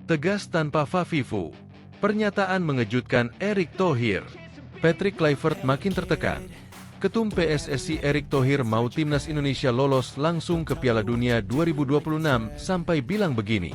Tegas tanpa fafifu. Pernyataan mengejutkan Erick Thohir. Patrick Kluivert makin tertekan. Ketum PSSI Erick Thohir mau timnas Indonesia lolos langsung ke Piala Dunia 2026 sampai bilang begini.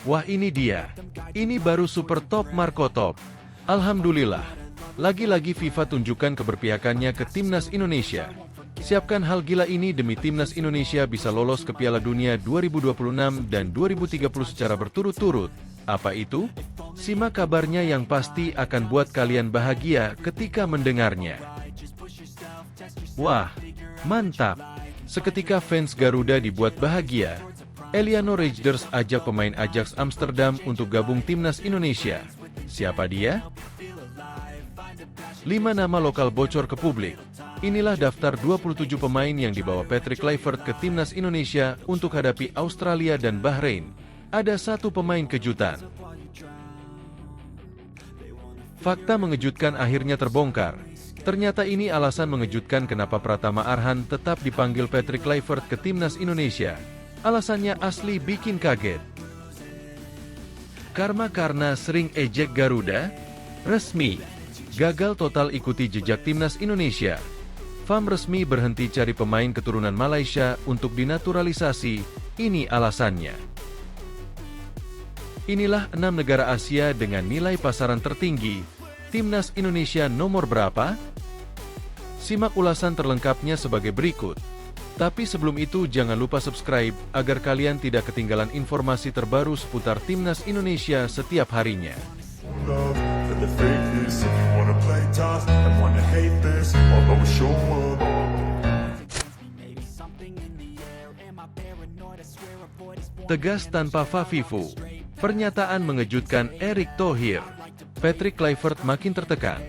Wah, ini dia. Ini baru super top Marco Top. Alhamdulillah. Lagi-lagi FIFA tunjukkan keberpihakannya ke timnas Indonesia. Siapkan hal gila ini demi timnas Indonesia bisa lolos ke Piala Dunia 2026 dan 2030 secara berturut-turut. Apa itu? Simak kabarnya yang pasti akan buat kalian bahagia ketika mendengarnya. Wah, mantap! Seketika fans Garuda dibuat bahagia. Eliano Rejders ajak pemain Ajax Amsterdam untuk gabung timnas Indonesia. Siapa dia? 5 nama lokal bocor ke publik. Inilah daftar 27 pemain yang dibawa Patrick Kluivert ke timnas Indonesia untuk hadapi Australia dan Bahrain. Ada satu pemain kejutan. Fakta mengejutkan akhirnya terbongkar. Ternyata ini alasan mengejutkan kenapa Pratama Arhan tetap dipanggil Patrick Kluivert ke timnas Indonesia. Alasannya asli bikin kaget. Karena sering ejek Garuda? Resmi. Gagal total ikuti jejak timnas Indonesia. FAM resmi berhenti cari pemain keturunan Malaysia untuk dinaturalisasi. Ini alasannya. Inilah 6 negara Asia dengan nilai pasaran tertinggi. Timnas Indonesia nomor berapa? Simak ulasan terlengkapnya sebagai berikut. Tapi sebelum itu jangan lupa subscribe agar kalian tidak ketinggalan informasi terbaru seputar timnas Indonesia setiap harinya. Tegas tanpa fafifu. Pernyataan mengejutkan Erick Thohir. Patrick Kluivert makin tertekan.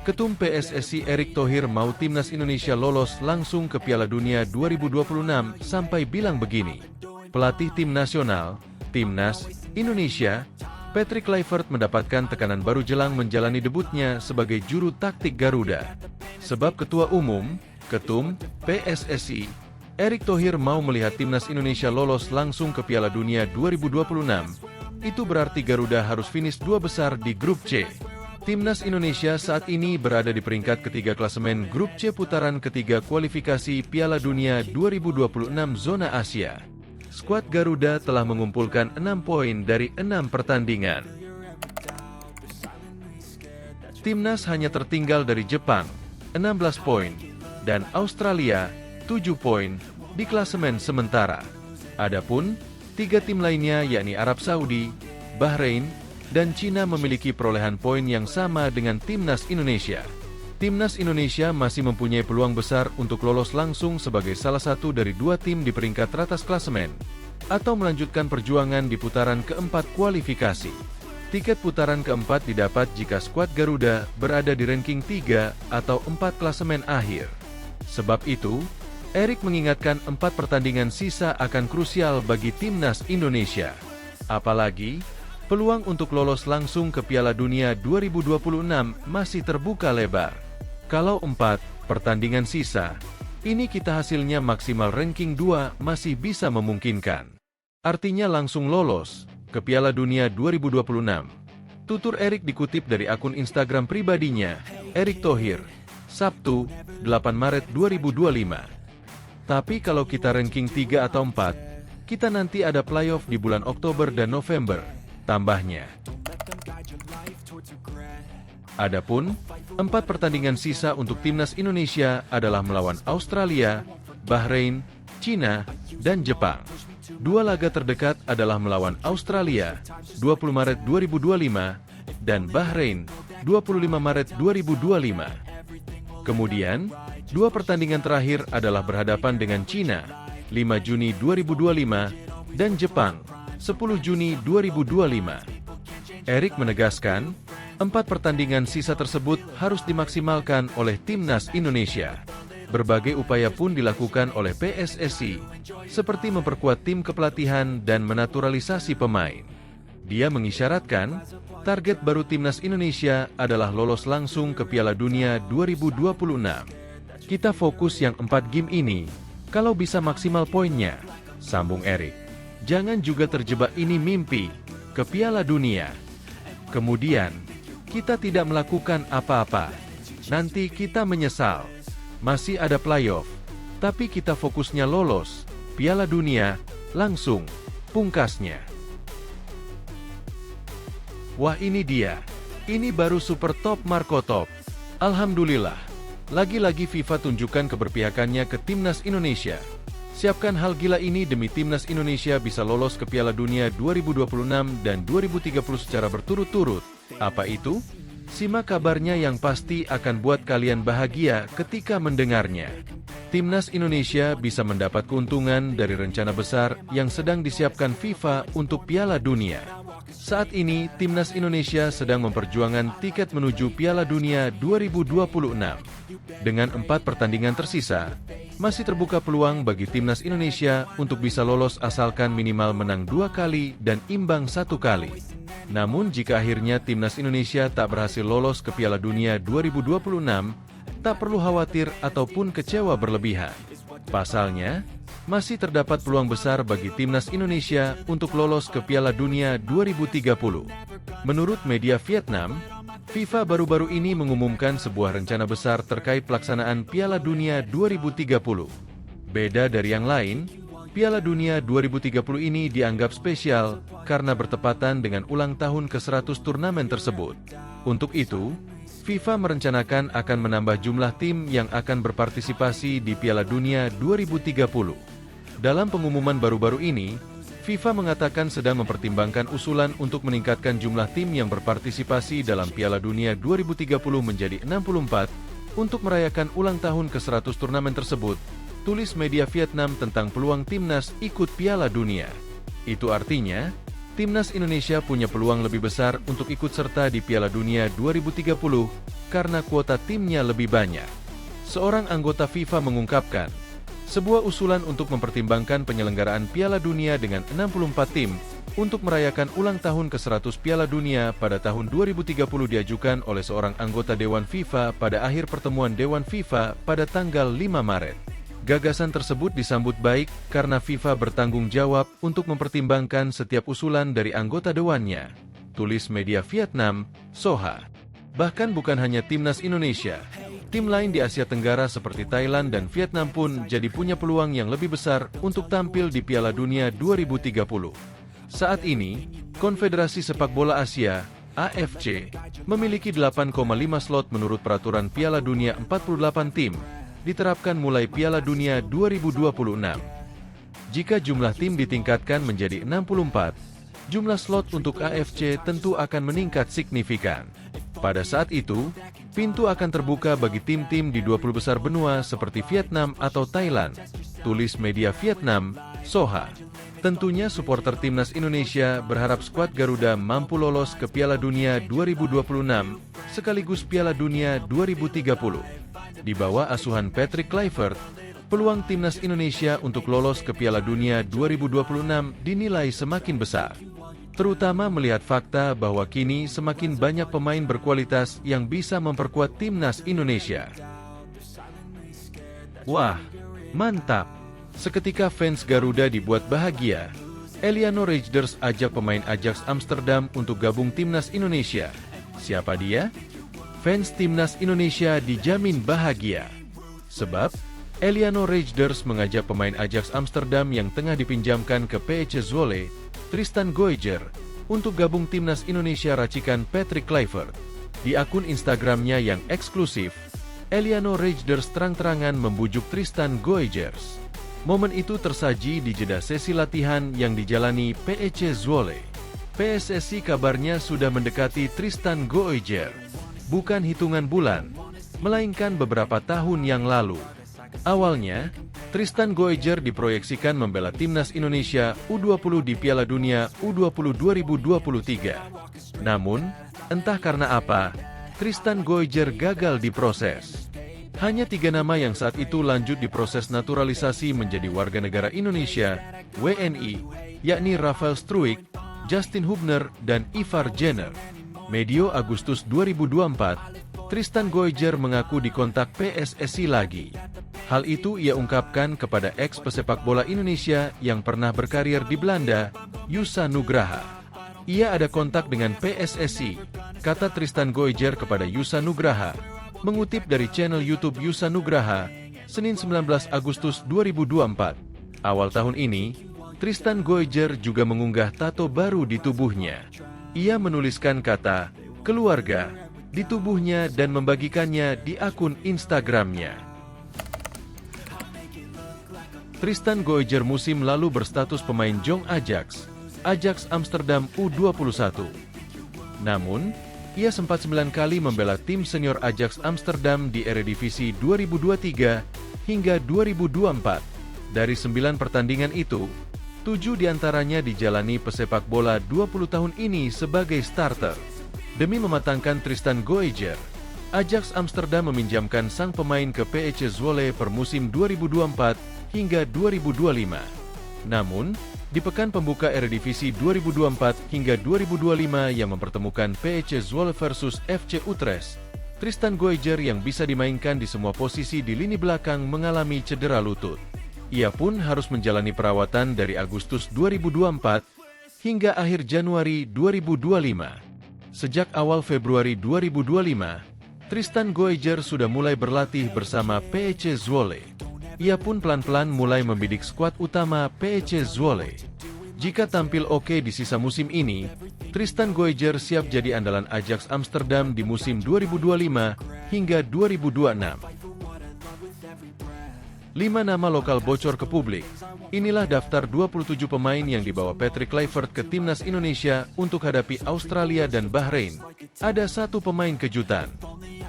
Ketum PSSI Erick Thohir mau timnas Indonesia lolos langsung ke Piala Dunia 2026 sampai bilang begini. Pelatih tim nasional, Timnas Indonesia, Patrick Kluivert mendapatkan tekanan baru jelang menjalani debutnya sebagai juru taktik Garuda. Sebab Ketua Umum, Ketum PSSI, Erick Thohir mau melihat timnas Indonesia lolos langsung ke Piala Dunia 2026. Itu berarti Garuda harus finish 2 besar di grup C. Timnas Indonesia saat ini berada di peringkat ketiga klasemen grup C putaran ketiga kualifikasi Piala Dunia 2026 zona Asia. Skuad Garuda telah mengumpulkan 6 poin dari 6 pertandingan. Timnas hanya tertinggal dari Jepang, 16 poin, dan Australia, 7 poin, di klasemen sementara. Adapun 3 tim lainnya yakni Arab Saudi, Bahrain, dan Cina memiliki perolehan poin yang sama dengan Timnas Indonesia. Timnas Indonesia masih mempunyai peluang besar untuk lolos langsung sebagai salah satu dari 2 tim di peringkat teratas klasemen, atau melanjutkan perjuangan di putaran keempat kualifikasi. Tiket putaran keempat didapat jika skuad Garuda berada di ranking 3 atau 4 klasemen akhir. Sebab itu, Erick mengingatkan 4 pertandingan sisa akan krusial bagi Timnas Indonesia. Apalagi, peluang untuk lolos langsung ke Piala Dunia 2026 masih terbuka lebar. Kalau 4 pertandingan sisa, ini kita hasilnya maksimal ranking 2 masih bisa memungkinkan. Artinya langsung lolos ke Piala Dunia 2026. Tutur Erick dikutip dari akun Instagram pribadinya, Erick Thohir, Sabtu, 8 Maret 2025. Tapi kalau kita ranking 3 atau 4, kita nanti ada playoff di bulan Oktober dan November, tambahnya. Adapun 4 pertandingan sisa untuk timnas Indonesia adalah melawan Australia, Bahrain, Cina, dan Jepang. 2 laga terdekat adalah melawan Australia, 20 Maret 2025, dan Bahrain, 25 Maret 2025. Kemudian, 2 pertandingan terakhir adalah berhadapan dengan Cina, 5 Juni 2025, dan Jepang, 10 Juni 2025. Erick menegaskan, 4 pertandingan sisa tersebut harus dimaksimalkan oleh Timnas Indonesia. Berbagai upaya pun dilakukan oleh PSSI, seperti memperkuat tim kepelatihan dan menaturalisasi pemain. Dia mengisyaratkan, target baru Timnas Indonesia adalah lolos langsung ke Piala Dunia 2026. Kita fokus yang 4 game ini, kalau bisa maksimal poinnya, sambung Erick. Jangan juga terjebak ini mimpi ke Piala Dunia. Kemudian, kita tidak melakukan apa-apa. Nanti kita menyesal. Masih ada playoff, tapi kita fokusnya lolos Piala Dunia langsung, pungkasnya. Wah, ini dia. Ini baru super top Marco Top. Alhamdulillah. Lagi-lagi FIFA tunjukkan keberpihakannya ke Timnas Indonesia. Siapkan hal gila ini demi Timnas Indonesia bisa lolos ke Piala Dunia 2026 dan 2030 secara berturut-turut. Apa itu? Simak kabarnya yang pasti akan buat kalian bahagia ketika mendengarnya. Timnas Indonesia bisa mendapat keuntungan dari rencana besar yang sedang disiapkan FIFA untuk Piala Dunia. Saat ini, Timnas Indonesia sedang memperjuangkan tiket menuju Piala Dunia 2026. Dengan 4 pertandingan tersisa, masih terbuka peluang bagi Timnas Indonesia untuk bisa lolos asalkan minimal menang 2 kali dan imbang 1 kali. Namun jika akhirnya Timnas Indonesia tak berhasil lolos ke Piala Dunia 2026, tak perlu khawatir ataupun kecewa berlebihan. Pasalnya, masih terdapat peluang besar bagi Timnas Indonesia untuk lolos ke Piala Dunia 2030. Menurut media Vietnam, FIFA baru-baru ini mengumumkan sebuah rencana besar terkait pelaksanaan Piala Dunia 2030. Beda dari yang lain, Piala Dunia 2030 ini dianggap spesial karena bertepatan dengan ulang tahun ke-100 turnamen tersebut. Untuk itu, FIFA merencanakan akan menambah jumlah tim yang akan berpartisipasi di Piala Dunia 2030. Dalam pengumuman baru-baru ini, FIFA mengatakan sedang mempertimbangkan usulan untuk meningkatkan jumlah tim yang berpartisipasi dalam Piala Dunia 2030 menjadi 64 untuk merayakan ulang tahun ke-100 turnamen tersebut, tulis media Vietnam tentang peluang Timnas ikut Piala Dunia. Itu artinya, Timnas Indonesia punya peluang lebih besar untuk ikut serta di Piala Dunia 2030 karena kuota timnya lebih banyak. Seorang anggota FIFA mengungkapkan, sebuah usulan untuk mempertimbangkan penyelenggaraan Piala Dunia dengan 64 tim untuk merayakan ulang tahun ke-100 Piala Dunia pada tahun 2030 diajukan oleh seorang anggota Dewan FIFA pada akhir pertemuan Dewan FIFA pada tanggal 5 Maret. Gagasan tersebut disambut baik karena FIFA bertanggung jawab untuk mempertimbangkan setiap usulan dari anggota dewannya, tulis media Vietnam, Soha. Bahkan bukan hanya Timnas Indonesia, tim lain di Asia Tenggara seperti Thailand dan Vietnam pun jadi punya peluang yang lebih besar untuk tampil di Piala Dunia 2030. Saat ini, Konfederasi Sepak Bola Asia, AFC, memiliki 8,5 slot menurut peraturan Piala Dunia 48 tim, diterapkan mulai Piala Dunia 2026. Jika jumlah tim ditingkatkan menjadi 64, jumlah slot untuk AFC tentu akan meningkat signifikan. Pada saat itu, pintu akan terbuka bagi tim-tim di 20 besar benua seperti Vietnam atau Thailand, tulis media Vietnam, Soha. Tentunya supporter Timnas Indonesia berharap skuad Garuda mampu lolos ke Piala Dunia 2026 sekaligus Piala Dunia 2030. Di bawah asuhan Patrick Kluivert, peluang Timnas Indonesia untuk lolos ke Piala Dunia 2026 dinilai semakin besar. Terutama melihat fakta bahwa kini semakin banyak pemain berkualitas yang bisa memperkuat Timnas Indonesia. Wah, mantap! Seketika fans Garuda dibuat bahagia. Eliano Reijnders ajak pemain Ajax Amsterdam untuk gabung Timnas Indonesia. Siapa dia? Fans Timnas Indonesia dijamin bahagia. Sebab, Eliano Reijnders mengajak pemain Ajax Amsterdam yang tengah dipinjamkan ke PSV Zwolle, Tristan Goijer, untuk gabung Timnas Indonesia racikan Patrick Kluivert. Di akun Instagramnya yang eksklusif, Eliano Reijnders terang-terangan membujuk Tristan Goijer. Momen itu tersaji di jeda sesi latihan yang dijalani PSV Zwolle. PSSI kabarnya sudah mendekati Tristan Goijer. Bukan hitungan bulan, melainkan beberapa tahun yang lalu. Awalnya, Tristan Goijer diproyeksikan membela Timnas Indonesia U20 di Piala Dunia U20 2023. Namun, entah karena apa, Tristan Goijer gagal diproses. Hanya 3 nama yang saat itu lanjut diproses naturalisasi menjadi warga negara Indonesia, WNI, yakni Rafael Struijk, Justin Hubner, dan Ivar Jenner. Medio Agustus 2024, Tristan Goijer mengaku dikontak PSSI lagi. Hal itu ia ungkapkan kepada ex-pesepak bola Indonesia yang pernah berkarir di Belanda, Yusa Nugraha. Ia ada kontak dengan PSSI, kata Tristan Goijer kepada Yusa Nugraha. Mengutip dari channel YouTube Yusa Nugraha, Senin 19 Agustus 2024. Awal tahun ini, Tristan Goijer juga mengunggah tato baru di tubuhnya. Ia menuliskan kata keluarga di tubuhnya dan membagikannya di akun Instagramnya. Tristan Goijer musim lalu berstatus pemain Jong Ajax Amsterdam U21. Namun, ia sempat 9 kali membela tim senior Ajax Amsterdam di Eredivisie 2023 hingga 2024. Dari 9 pertandingan itu, 7 diantaranya dijalani pesepak bola 20 tahun ini sebagai starter. Demi mematangkan Tristan Goijer, Ajax Amsterdam meminjamkan sang pemain ke PEC Zwolle per musim 2024 hingga 2025. Namun, di pekan pembuka Eredivisie 2024 hingga 2025 yang mempertemukan PEC Zwolle versus FC Utrecht, Tristan Goijer yang bisa dimainkan di semua posisi di lini belakang mengalami cedera lutut. Ia pun harus menjalani perawatan dari Agustus 2024 hingga akhir Januari 2025. Sejak awal Februari 2025, Tristan Goijer sudah mulai berlatih bersama PEC Zwolle. Ia pun pelan-pelan mulai membidik skuad utama PEC Zwolle. Jika tampil oke di sisa musim ini, Tristan Goijer siap jadi andalan Ajax Amsterdam di musim 2025 hingga 2026. 5 nama lokal bocor ke publik. Inilah daftar 27 pemain yang dibawa Patrick Kluivert ke timnas Indonesia untuk hadapi Australia dan Bahrain. Ada satu pemain kejutan.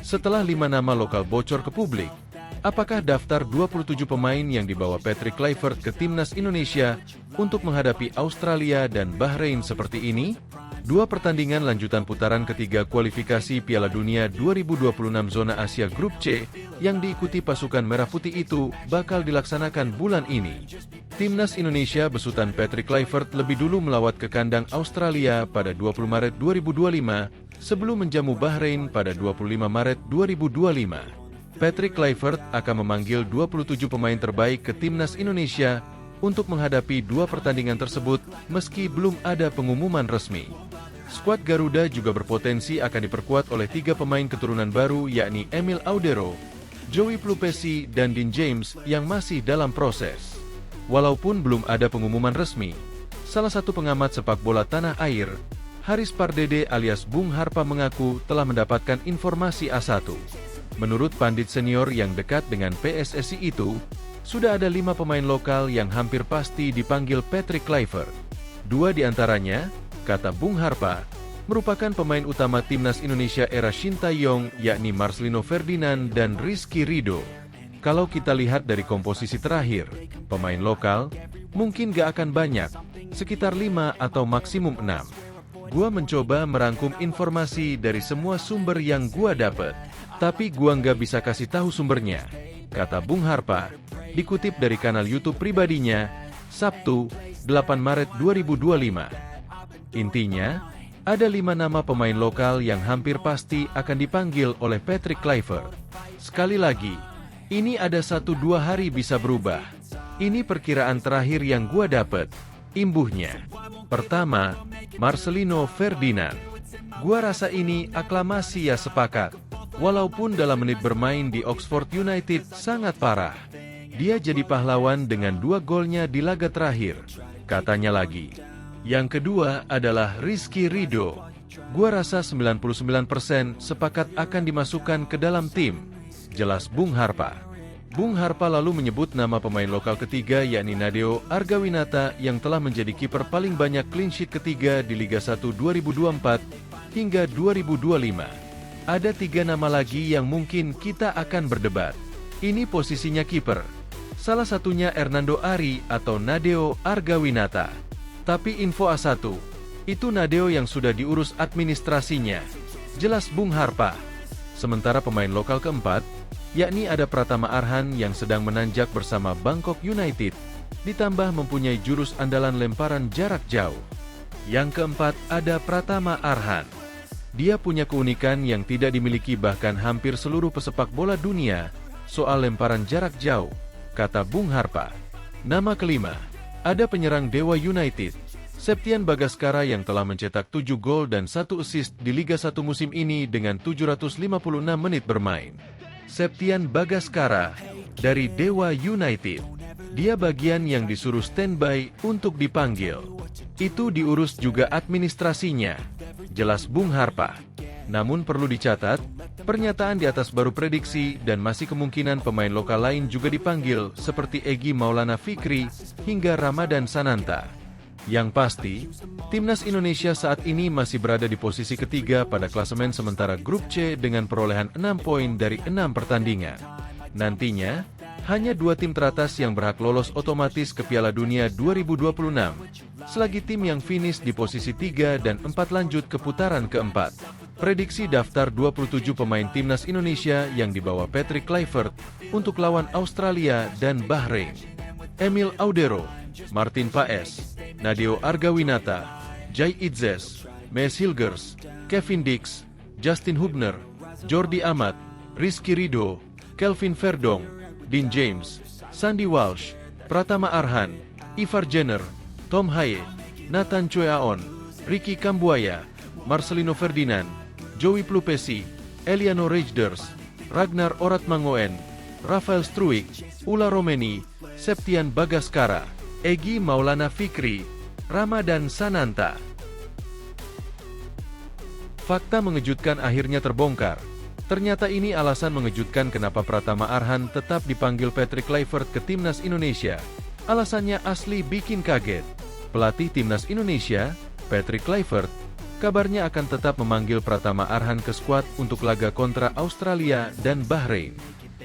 Setelah 5 nama lokal bocor ke publik, apakah daftar 27 pemain yang dibawa Patrick Kluivert ke timnas Indonesia untuk menghadapi Australia dan Bahrain seperti ini? 2 pertandingan lanjutan putaran ketiga kualifikasi Piala Dunia 2026 zona Asia Grup C yang diikuti pasukan Merah Putih itu bakal dilaksanakan bulan ini. Timnas Indonesia besutan Patrick Kluivert lebih dulu melawat ke kandang Australia pada 20 Maret 2025 sebelum menjamu Bahrain pada 25 Maret 2025. Patrick Kluivert akan memanggil 27 pemain terbaik ke timnas Indonesia untuk menghadapi 2 pertandingan tersebut meski belum ada pengumuman resmi. Skuad Garuda juga berpotensi akan diperkuat oleh 3 pemain keturunan baru yakni Emil Audero, Joey Plupesi, dan Dean James yang masih dalam proses. Walaupun belum ada pengumuman resmi, salah satu pengamat sepak bola tanah air, Haris Pardede alias Bung Harpa mengaku telah mendapatkan informasi A1. Menurut pandit senior yang dekat dengan PSSI itu, sudah ada 5 pemain lokal yang hampir pasti dipanggil Patrick Kluivert. 2 diantaranya, kata Bung Harpa, merupakan pemain utama timnas Indonesia era Shin Tae-yong yakni Marcelino Ferdinand dan Rizky Ridho. Kalau kita lihat dari komposisi terakhir, pemain lokal mungkin gak akan banyak, sekitar 5 atau maksimum 6. Gua mencoba merangkum informasi dari semua sumber yang gua dapat, tapi gua nggak bisa kasih tahu sumbernya, kata Bung Harpa, dikutip dari kanal YouTube pribadinya, Sabtu, 8 Maret 2025. Intinya, ada 5 nama pemain lokal yang hampir pasti akan dipanggil oleh Patrick Kluivert. Sekali lagi, ini ada 1-2 hari bisa berubah. Ini perkiraan terakhir yang gua dapat. Imbuhnya. Pertama, Marcelino Ferdinand. Gua rasa ini aklamasi ya sepakat. Walaupun dalam menit bermain di Oxford United sangat parah. Dia jadi pahlawan dengan 2 golnya di laga terakhir. Katanya lagi. Yang kedua adalah Rizky Ridho. Gua rasa 99% sepakat akan dimasukkan ke dalam tim. Jelas Bung Harpa. Bung Harpa lalu menyebut nama pemain lokal ketiga yakni Nadeo Argawinata yang telah menjadi kiper paling banyak clean sheet ketiga di Liga 1 2024 hingga 2025. Ada 3 nama lagi yang mungkin kita akan berdebat. Ini posisinya kiper. Salah satunya Hernando Ari atau Nadeo Argawinata. Tapi info A1, itu Nadeo yang sudah diurus administrasinya. Jelas Bung Harpa. Sementara pemain lokal keempat, yakni ada Pratama Arhan yang sedang menanjak bersama Bangkok United, ditambah mempunyai jurus andalan lemparan jarak jauh. Yang keempat ada Pratama Arhan. Dia punya keunikan yang tidak dimiliki bahkan hampir seluruh pesepak bola dunia, soal lemparan jarak jauh, kata Bung Harpa. Nama kelima, ada penyerang Dewa United, Septian Bagaskara yang telah mencetak 7 gol dan 1 assist di Liga 1 musim ini dengan 756 menit bermain. Septian Bagaskara dari Dewa United. Dia bagian yang disuruh standby untuk dipanggil. Itu diurus juga administrasinya, jelas Bung Harpa. Namun perlu dicatat, pernyataan di atas baru prediksi dan masih kemungkinan pemain lokal lain juga dipanggil seperti Egy Maulana Fikri hingga Ramadan Sananta. Yang pasti, timnas Indonesia saat ini masih berada di posisi ketiga pada klasemen sementara grup C dengan perolehan 6 poin dari 6 pertandingan. Nantinya, hanya 2 tim teratas yang berhak lolos otomatis ke Piala Dunia 2026, selagi tim yang finish di posisi 3 dan 4 lanjut ke putaran keempat. Prediksi daftar 27 pemain timnas Indonesia yang dibawa Patrick Kluivert untuk lawan Australia dan Bahrain. Emil Audero, Martin Paes, Nadeo Argawinata, Jai Itzes, Mes Hilgers, Kevin Dix, Justin Hubner, Jordi Amat, Rizky Ridho, Kelvin Verdong, Dean James, Sandy Walsh, Pratama Arhan, Ivar Jenner, Tom Haye, Nathan Choeaon, Ricky Kambuaya, Marcelino Ferdinand, Joey Plupesi, Eliano Rejders, Ragnar Oratmangoen, Rafael Struik, Ula Romeni, Septian Bagaskara, Egy Maulana Fikri, Ramadan Sananta. Fakta mengejutkan akhirnya terbongkar. Ternyata ini alasan mengejutkan kenapa Pratama Arhan tetap dipanggil Patrick Kluivert ke timnas Indonesia. Alasannya asli bikin kaget. Pelatih timnas Indonesia, Patrick Kluivert, kabarnya akan tetap memanggil Pratama Arhan ke skuad untuk laga kontra Australia dan Bahrain.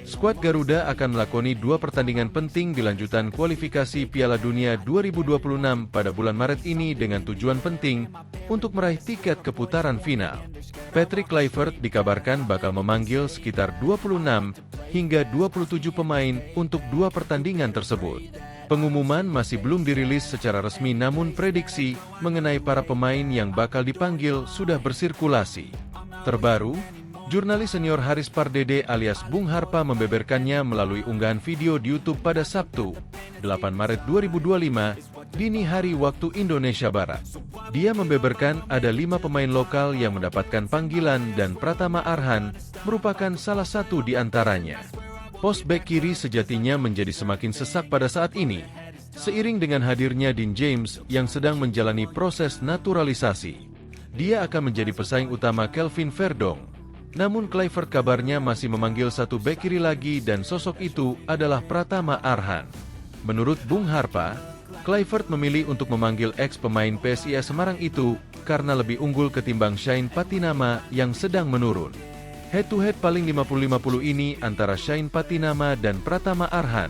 Skuad Garuda akan melakoni 2 pertandingan penting di lanjutan kualifikasi Piala Dunia 2026 pada bulan Maret ini dengan tujuan penting untuk meraih tiket ke putaran final. Patrick Kluivert dikabarkan bakal memanggil sekitar 26 hingga 27 pemain untuk 2 pertandingan tersebut. Pengumuman masih belum dirilis secara resmi namun prediksi mengenai para pemain yang bakal dipanggil sudah bersirkulasi. Terbaru, jurnalis senior Haris Pardede alias Bung Harpa membeberkannya melalui unggahan video di YouTube pada Sabtu, 8 Maret 2025, dini hari waktu Indonesia Barat. Dia membeberkan ada 5 pemain lokal yang mendapatkan panggilan dan Pratama Arhan merupakan salah satu di antaranya. Pos bek kiri sejatinya menjadi semakin sesak pada saat ini, seiring dengan hadirnya Dean James yang sedang menjalani proses naturalisasi. Dia akan menjadi pesaing utama Kelvin Verdong. Namun Kluivert kabarnya masih memanggil satu bek kiri lagi dan sosok itu adalah Pratama Arhan. Menurut Bung Harpa, Kluivert memilih untuk memanggil ex-pemain PSIS Semarang itu karena lebih unggul ketimbang Shane Patinama yang sedang menurun. Head-to-head paling 50-50 ini antara Shane Patinama dan Pratama Arhan,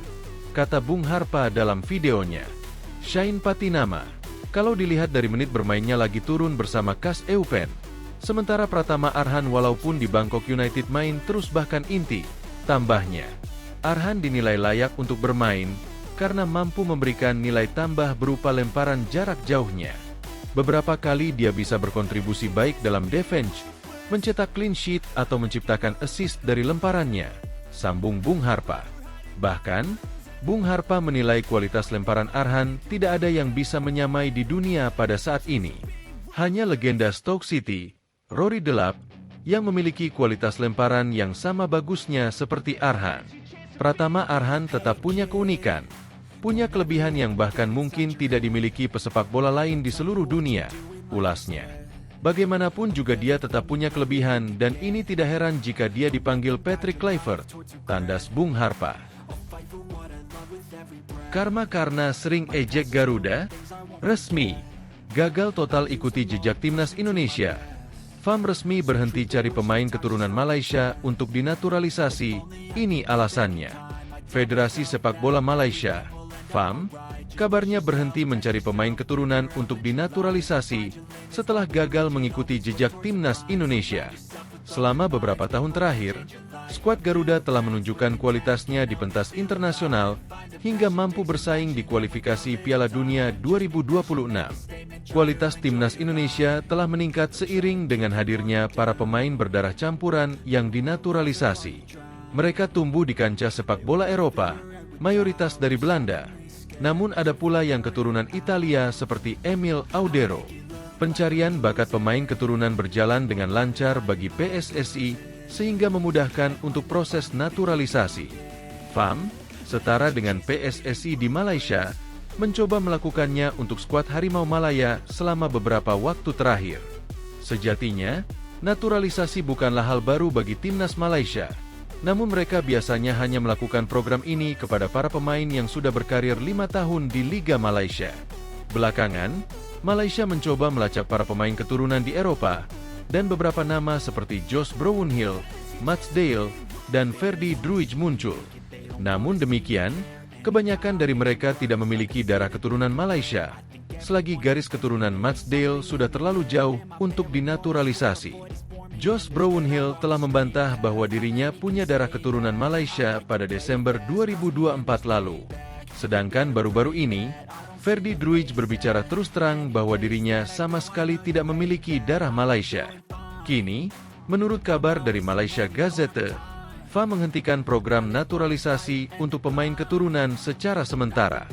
kata Bung Harpa dalam videonya. Shane Patinama, kalau dilihat dari menit bermainnya lagi turun bersama KAS Eupen. Sementara Pratama Arhan walaupun di Bangkok United main terus bahkan inti, tambahnya. Arhan dinilai layak untuk bermain karena mampu memberikan nilai tambah berupa lemparan jarak jauhnya. Beberapa kali dia bisa berkontribusi baik dalam defense, mencetak clean sheet atau menciptakan assist dari lemparannya, sambung Bung Harpa. Bahkan, Bung Harpa menilai kualitas lemparan Arhan tidak ada yang bisa menyamai di dunia pada saat ini. Hanya legenda Stoke City, Rory Delap, yang memiliki kualitas lemparan yang sama bagusnya seperti Arhan. Pratama Arhan tetap punya keunikan, punya kelebihan yang bahkan mungkin tidak dimiliki pesepak bola lain di seluruh dunia, ulasnya. Bagaimanapun juga dia tetap punya kelebihan dan ini tidak heran jika dia dipanggil Patrick Kluivert, tandas Bung Harpa. Karena sering ejek Garuda, resmi, gagal total ikuti jejak timnas Indonesia. FAM resmi berhenti cari pemain keturunan Malaysia untuk dinaturalisasi, ini alasannya. Federasi Sepak Bola Malaysia, FAM, kabarnya berhenti mencari pemain keturunan untuk dinaturalisasi setelah gagal mengikuti jejak timnas Indonesia. Selama beberapa tahun terakhir, skuad Garuda telah menunjukkan kualitasnya di pentas internasional hingga mampu bersaing di kualifikasi Piala Dunia 2026. Kualitas timnas Indonesia telah meningkat seiring dengan hadirnya para pemain berdarah campuran yang dinaturalisasi. Mereka tumbuh di kancah sepak bola Eropa, mayoritas dari Belanda. Namun ada pula yang keturunan Italia seperti Emil Audero. Pencarian bakat pemain keturunan berjalan dengan lancar bagi PSSI sehingga memudahkan untuk proses naturalisasi. FAM, setara dengan PSSI di Malaysia, mencoba melakukannya untuk skuad Harimau Malaya selama beberapa waktu terakhir. Sejatinya, naturalisasi bukanlah hal baru bagi timnas Malaysia. Namun mereka biasanya hanya melakukan program ini kepada para pemain yang sudah berkarir 5 tahun di Liga Malaysia. Belakangan, Malaysia mencoba melacak para pemain keturunan di Eropa, dan beberapa nama seperti Josh Brownhill, Mats Dale, dan Ferdy Druij muncul. Namun demikian, kebanyakan dari mereka tidak memiliki darah keturunan Malaysia, selagi garis keturunan Mats Dale sudah terlalu jauh untuk dinaturalisasi. Josh Brownhill telah membantah bahwa dirinya punya darah keturunan Malaysia pada Desember 2024 lalu. Sedangkan baru-baru ini, Ferdy Druij berbicara terus terang bahwa dirinya sama sekali tidak memiliki darah Malaysia. Kini, menurut kabar dari Malaysia Gazette, FAM menghentikan program naturalisasi untuk pemain keturunan secara sementara.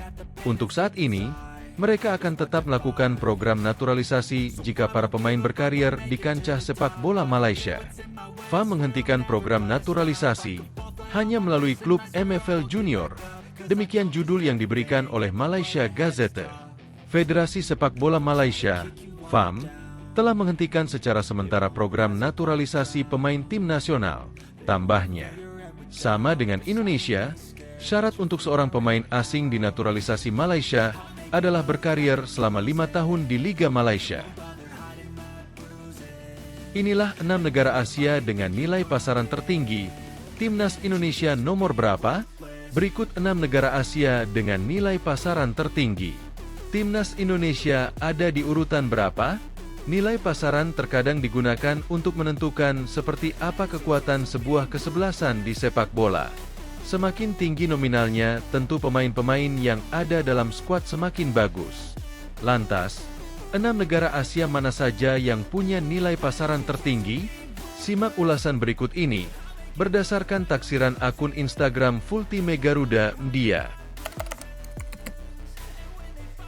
Untuk saat ini, mereka akan tetap melakukan program naturalisasi jika para pemain berkarier di kancah sepak bola Malaysia. FAM menghentikan program naturalisasi hanya melalui klub MFL Junior. Demikian judul yang diberikan oleh Malaysia Gazette. Federasi Sepak Bola Malaysia, FAM, telah menghentikan secara sementara program naturalisasi pemain tim nasional. Tambahnya, sama dengan Indonesia, syarat untuk seorang pemain asing dinaturalisasi Malaysia adalah berkarier selama 5 tahun di Liga Malaysia. Inilah 6 negara Asia dengan nilai pasaran tertinggi. Timnas Indonesia nomor berapa? Berikut 6 negara Asia dengan nilai pasaran tertinggi. Timnas Indonesia ada di urutan berapa? Nilai pasaran terkadang digunakan untuk menentukan seperti apa kekuatan sebuah kesebelasan di sepak bola. Semakin tinggi nominalnya, tentu pemain-pemain yang ada dalam skuad semakin bagus. Lantas, 6 negara Asia mana saja yang punya nilai pasaran tertinggi? Simak ulasan berikut ini, berdasarkan taksiran akun Instagram Fulltime Garuda Media.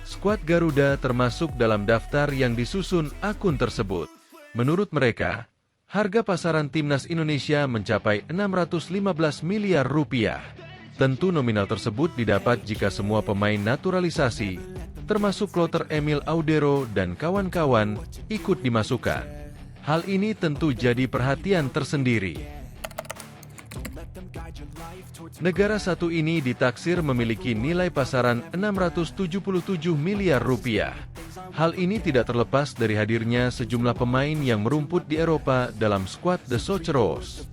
Skuad Garuda termasuk dalam daftar yang disusun akun tersebut. Menurut mereka, harga pasaran timnas Indonesia mencapai 615 miliar rupiah. Tentu nominal tersebut didapat jika semua pemain naturalisasi, termasuk kloter Emil Audero dan kawan-kawan, ikut dimasukkan. Hal ini tentu jadi perhatian tersendiri. Negara satu ini ditaksir memiliki nilai pasaran 677 miliar rupiah. Hal ini tidak terlepas dari hadirnya sejumlah pemain yang merumput di Eropa dalam skuad The Socceroos.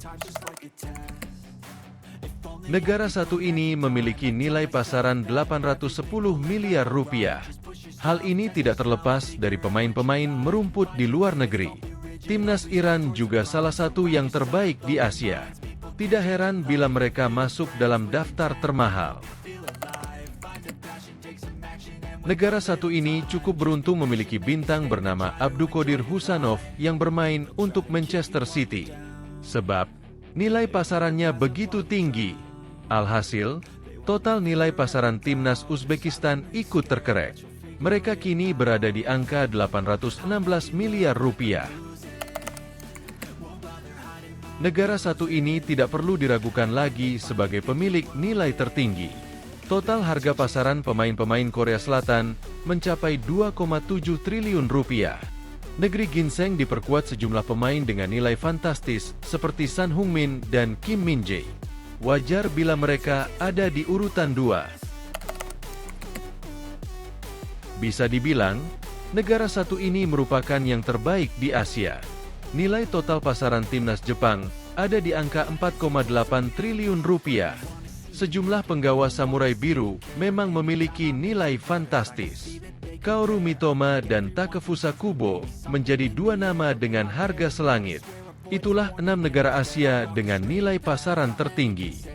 Negara satu ini memiliki nilai pasaran 810 miliar rupiah. Hal ini tidak terlepas dari pemain-pemain merumput di luar negeri. Timnas Iran juga salah satu yang terbaik di Asia. Tidak heran bila mereka masuk dalam daftar termahal. Negara satu ini cukup beruntung memiliki bintang bernama Abdulqadir Husanov yang bermain untuk Manchester City. Sebab, nilai pasarannya begitu tinggi. Alhasil, total nilai pasaran timnas Uzbekistan ikut terkerek. Mereka kini berada di angka 816 miliar rupiah. Negara satu ini tidak perlu diragukan lagi sebagai pemilik nilai tertinggi. Total harga pasaran pemain-pemain Korea Selatan mencapai 2,7 triliun rupiah. Negeri ginseng diperkuat sejumlah pemain dengan nilai fantastis seperti Son Heung-min dan Kim Min-jae. Wajar bila mereka ada di urutan 2. Bisa dibilang, negara satu ini merupakan yang terbaik di Asia. Nilai total pasaran timnas Jepang ada di angka 4,8 triliun rupiah. Sejumlah penggawa samurai biru memang memiliki nilai fantastis. Kaoru Mitoma dan Takefusa Kubo menjadi 2 nama dengan harga selangit. Itulah 6 negara Asia dengan nilai pasaran tertinggi.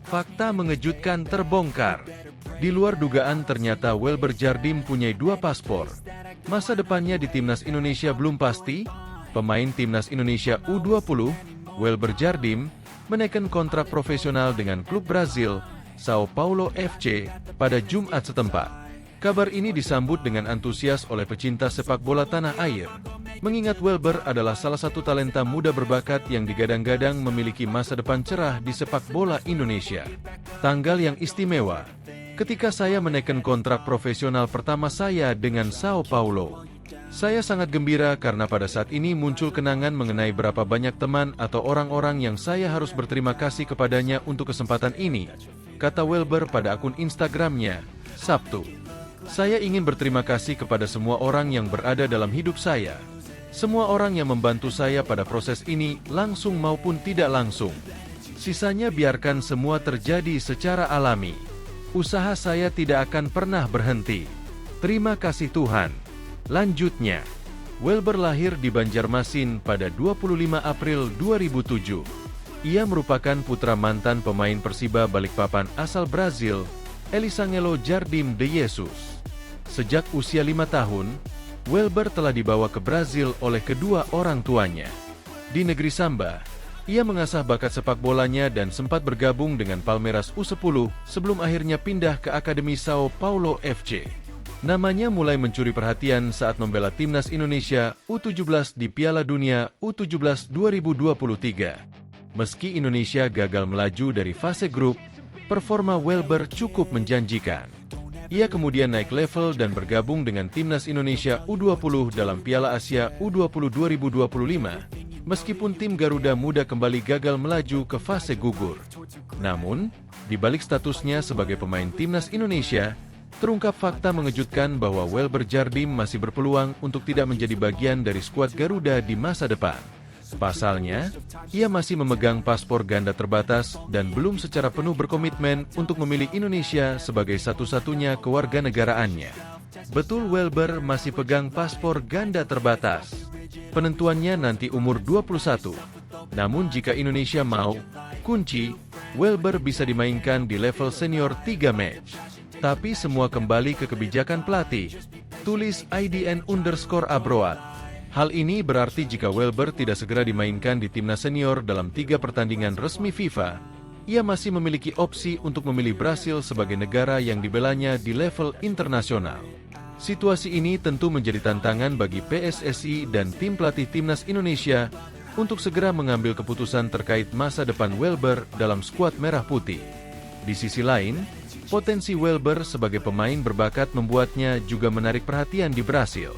Fakta mengejutkan terbongkar. Di luar dugaan ternyata Welber Jardim punya 2 paspor. Masa depannya di timnas Indonesia belum pasti. Pemain timnas Indonesia U20 Welber Jardim menaikkan kontrak profesional dengan klub Brazil, Sao Paulo FC, pada Jumat setempat. Kabar ini disambut dengan antusias oleh pecinta sepak bola tanah air, mengingat Welber adalah salah satu talenta muda berbakat yang digadang-gadang memiliki masa depan cerah di sepak bola Indonesia. Tanggal yang istimewa, ketika saya menaikkan kontrak profesional pertama saya dengan Sao Paulo. Saya sangat gembira karena pada saat ini muncul kenangan mengenai berapa banyak teman atau orang-orang yang saya harus berterima kasih kepadanya untuk kesempatan ini, kata Welber pada akun Instagramnya, Sabtu. Saya ingin berterima kasih kepada semua orang yang berada dalam hidup saya. Semua orang yang membantu saya pada proses ini, langsung maupun tidak langsung. Sisanya biarkan semua terjadi secara alami. Usaha saya tidak akan pernah berhenti. Terima kasih Tuhan. Lanjutnya, Welber lahir di Banjarmasin pada 25 April 2007. Ia merupakan putra mantan pemain Persiba Balikpapan asal Brazil, Elisangelo Jardim de Jesus. Sejak usia 5 tahun, Welber telah dibawa ke Brazil oleh kedua orang tuanya. Di negeri Samba, ia mengasah bakat sepak bolanya dan sempat bergabung dengan Palmeiras U10 sebelum akhirnya pindah ke Akademi Sao Paulo FC. Namanya mulai mencuri perhatian saat membela timnas Indonesia U17 di Piala Dunia U17 2023. Meski Indonesia gagal melaju dari fase grup, performa Welber cukup menjanjikan. Ia kemudian naik level dan bergabung dengan timnas Indonesia U20 dalam Piala Asia U20 2025, meskipun tim Garuda Muda kembali gagal melaju ke fase gugur. Namun, di balik statusnya sebagai pemain timnas Indonesia, terungkap fakta mengejutkan bahwa Welber Jardim masih berpeluang untuk tidak menjadi bagian dari skuad Garuda di masa depan. Pasalnya, ia masih memegang paspor ganda terbatas dan belum secara penuh berkomitmen untuk memilih Indonesia sebagai satu-satunya kewarganegaraannya. Betul, Welber masih pegang paspor ganda terbatas. Penentuannya nanti umur 21. Namun jika Indonesia mau, kunci, Welber bisa dimainkan di level senior 3 match. Tapi semua kembali ke kebijakan pelatih, tulis IDN_Abroad. Hal ini berarti jika Welber tidak segera dimainkan di timnas senior dalam 3 pertandingan resmi FIFA, ia masih memiliki opsi untuk memilih Brasil sebagai negara yang dibelanya di level internasional. Situasi ini tentu menjadi tantangan bagi PSSI dan tim pelatih timnas Indonesia untuk segera mengambil keputusan terkait masa depan Welber dalam skuad merah putih. Di sisi lain, potensi Welber sebagai pemain berbakat membuatnya juga menarik perhatian di Brasil.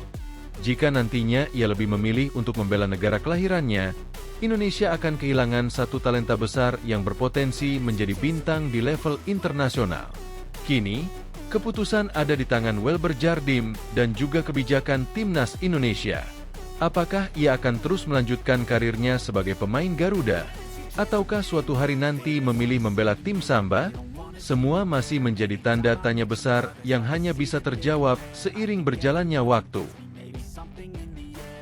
Jika nantinya ia lebih memilih untuk membela negara kelahirannya, Indonesia akan kehilangan satu talenta besar yang berpotensi menjadi bintang di level internasional. Kini, keputusan ada di tangan Welber Jardim dan juga kebijakan timnas Indonesia. Apakah ia akan terus melanjutkan karirnya sebagai pemain Garuda, ataukah suatu hari nanti memilih membela tim Samba? Semua masih menjadi tanda tanya besar yang hanya bisa terjawab seiring berjalannya waktu.